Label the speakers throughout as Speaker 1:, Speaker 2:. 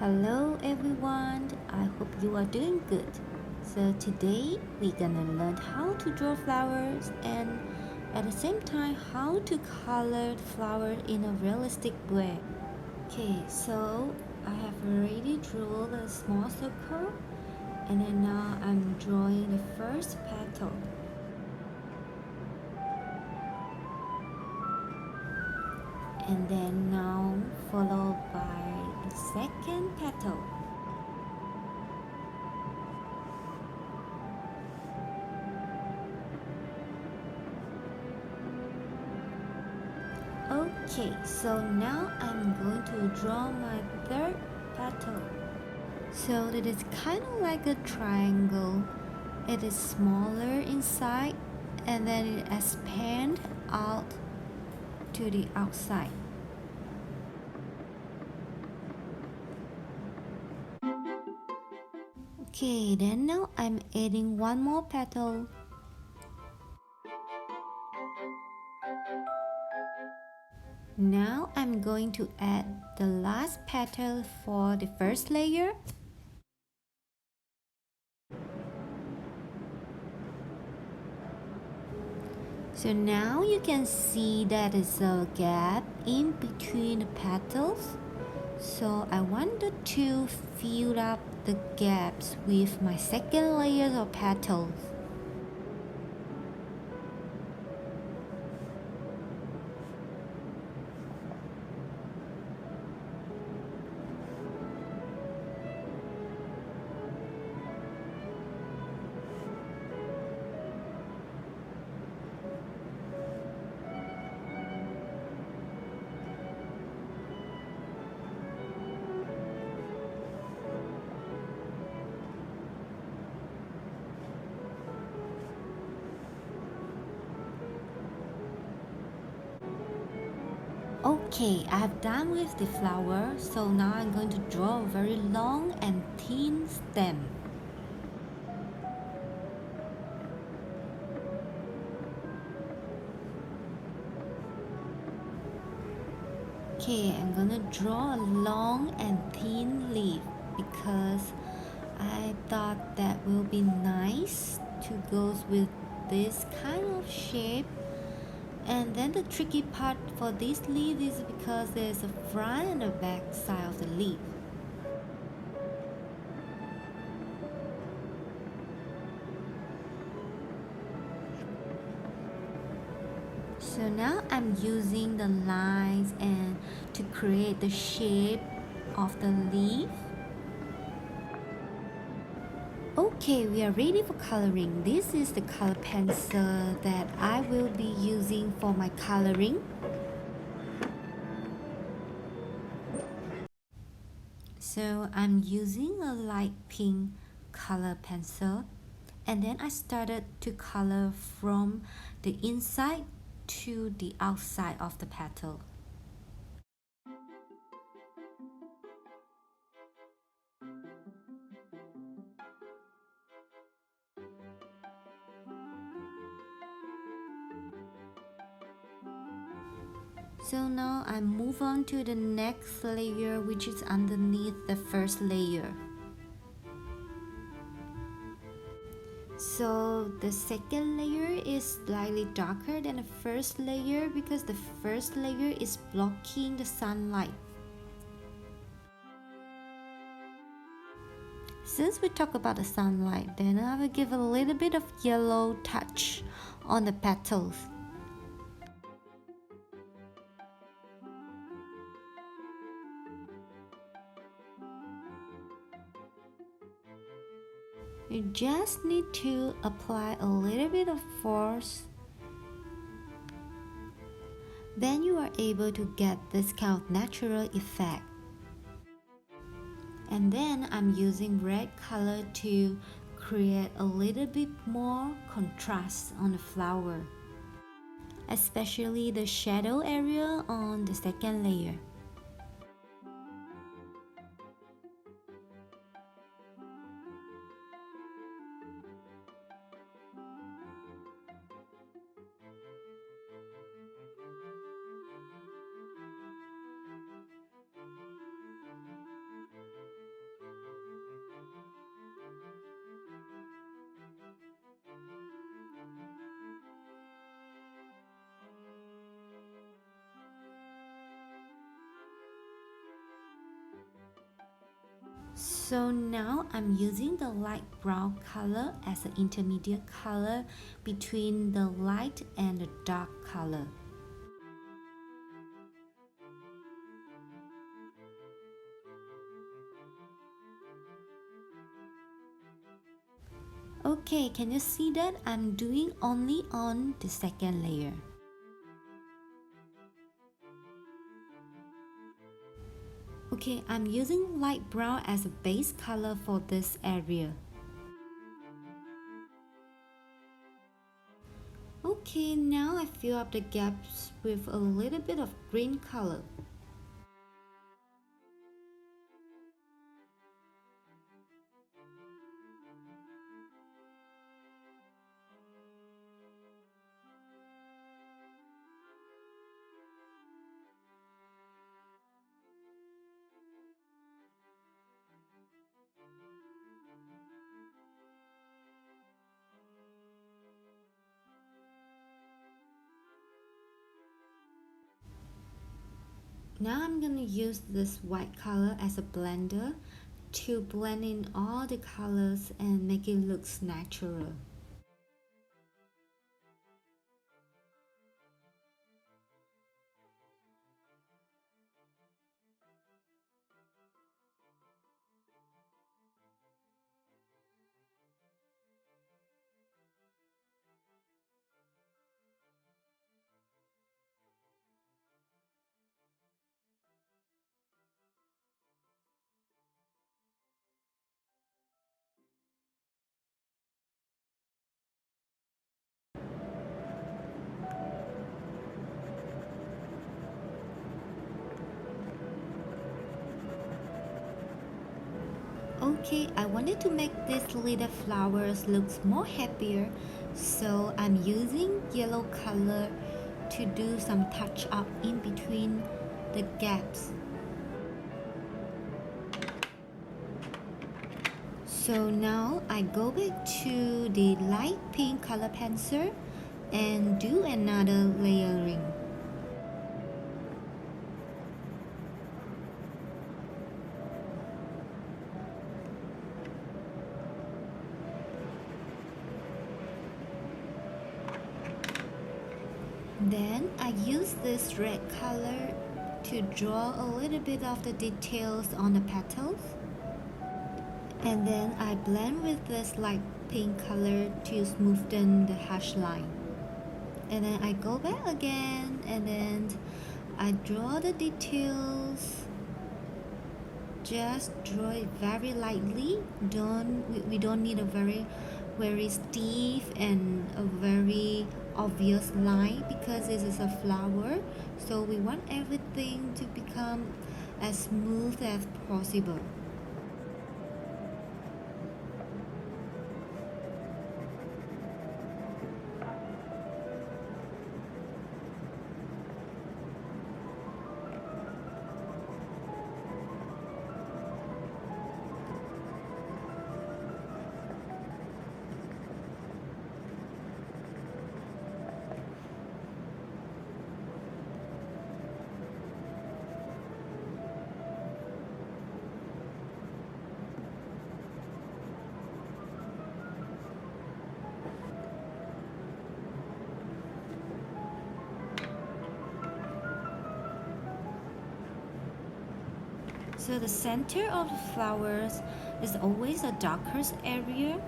Speaker 1: Hello everyone, I hope you are doing good. So today we're gonna learn how to draw flowers and at the same time how to color the flower in a realistic way. Okay, so I have already drawn a small circle and then now I'm drawing the first petal. And then now followed by the second petal. Okay, so now I'm going to draw my third petal. So it is kind of like a triangle. It is smaller inside and then it expands out to the outside. Okay, then now I'm adding one more petal. Now I'm going to add the last petal for the first layer. So now you can see that is a gap in between the petals. So I wanted to fill up the gaps with my second layer of petals. Okay, I've done with the flower, so now I'm going to draw a very long and thin stem. Okay, I'm gonna draw a long and thin leaf because I thought that will be nice to go with this kind of shape. And then the tricky part for this leaf is because there's a front and a back side of the leaf. So now I'm using the lines and to create the shape of the leaf. Okay, we are ready for coloring. This is the color pencil that I will be using for my coloring. So I'm using a light pink color pencil and then I started to color from the inside to the outside of the petal. So now I move on to the next layer, which is underneath the first layer. So the second layer is slightly darker than the first layer because the first layer is blocking the sunlight. Since we talk about the sunlight, then I will give a little bit of yellow touch on the petals. You just need to apply a little bit of force. Then you are able to get this kind of natural effect. And then I'm using red color to create a little bit more contrast on the flower, especially the shadow area on the second layer. So now I'm using the light brown color as an intermediate color between the light and the dark color. Okay, can you see that I'm doing only on the second layer? Okay, I'm using light brown as a base color for this area. Okay, now I fill up the gaps with a little bit of green color. Now I'm gonna use this white color as a blender to blend in all the colors and make it look natural. Okay, I wanted to make these little flowers look more happier, so I'm using yellow color to do some touch up in between the gaps. So now I go back to the light pink color pencil and do another layering. Then I use this red color to draw a little bit of the details on the petals. And then I blend with this light pink color to smoothen the hash line. And then I go back again and then I draw the details. Just draw it very lightly. We don't need a very stiff and a very obvious line because this is a flower, so we want everything to become as smooth as possible. So the center of the flowers is always the darkest area.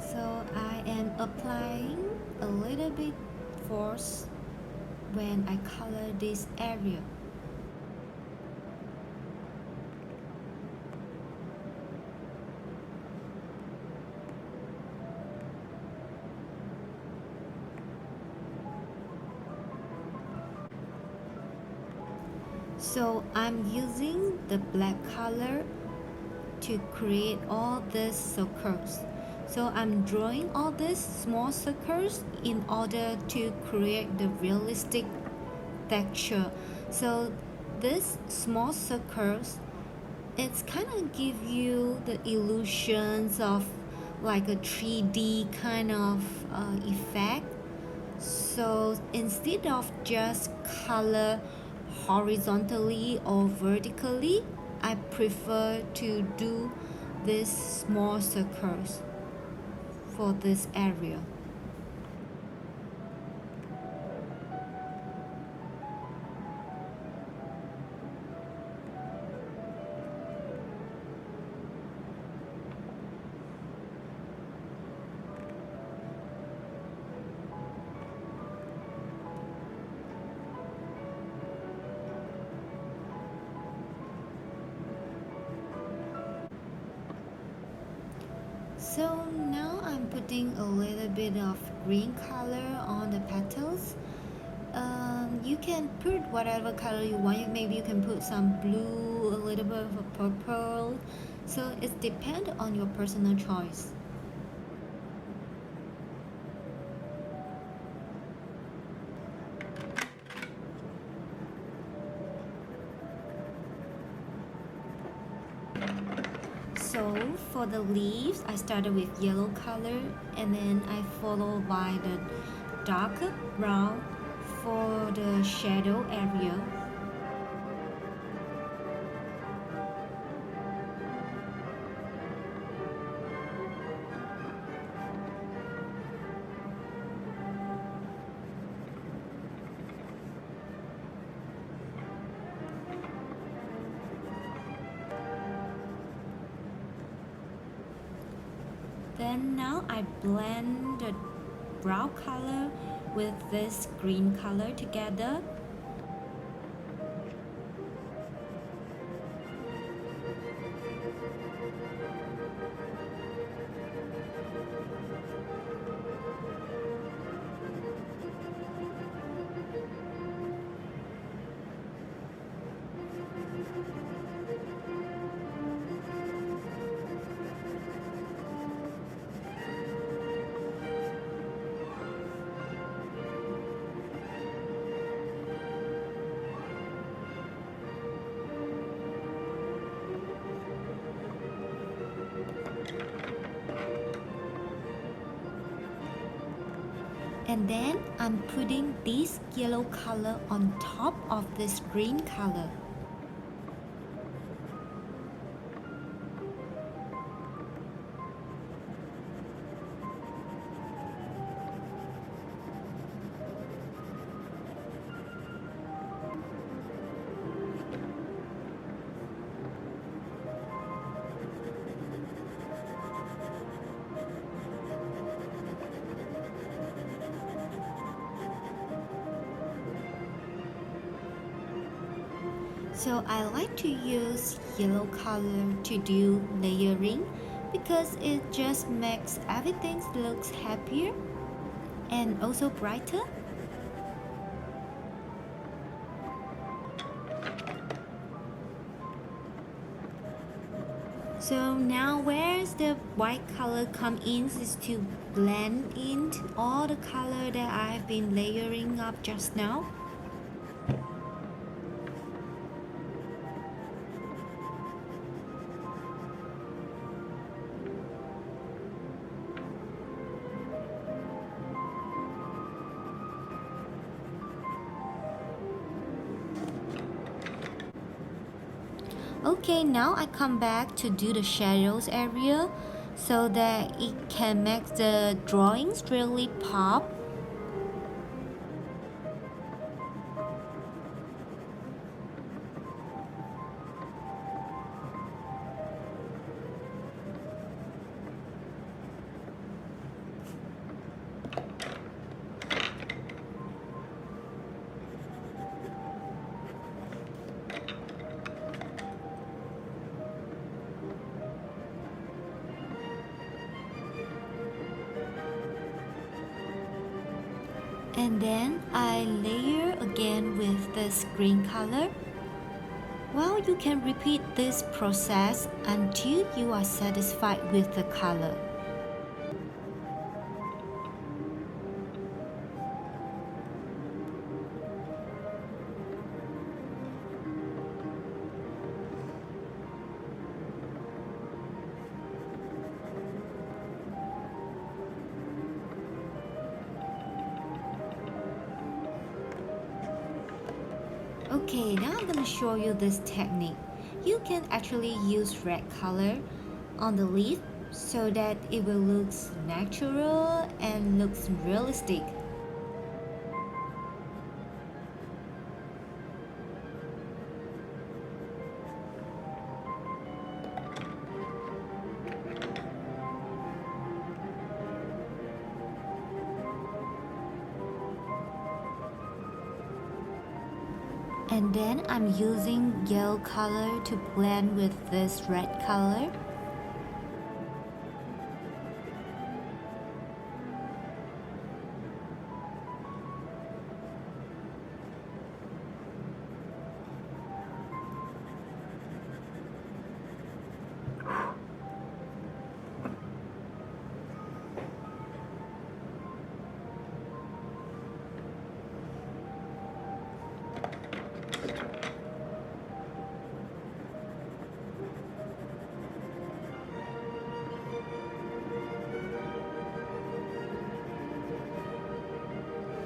Speaker 1: So I am applying a little bit force when I color this area. So I'm using the black color to create all these circles. So I'm drawing all these small circles in order to create the realistic texture. So these small circles, it's kind of give you the illusions of like a 3D kind of effect. So instead of just color horizontally or vertically, I prefer to do these small circles for this area. So now I'm putting a little bit of green color on the petals. You can put whatever color you want. Maybe you can put some blue, a little bit of a purple. So it depends on your personal choice. So for the leaves, I started with yellow color and then I followed by the darker brown for the shadow area. Then now I blend the brown color with this green color together. And then I'm putting this yellow color on top of this green color. So I like to use yellow color to do layering because it just makes everything looks happier and also brighter. So now where's the white color come in is to blend in all the color that I've been layering up just now. Okay, now I come back to do the shadows area so that it can make the drawings really pop. And then I layer again with this green color. Well, you can repeat this process until you are satisfied with the color. Okay, now I'm going to show you this technique. You can actually use red color on the leaf so that it will look natural and looks realistic. And then I'm using yellow color to blend with this red color.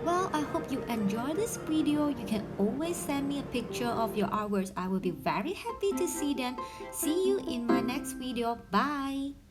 Speaker 1: Well, I hope you enjoyed this video. You can always send me a picture of your artworks. I will be very happy to see them. See you in my next video. Bye!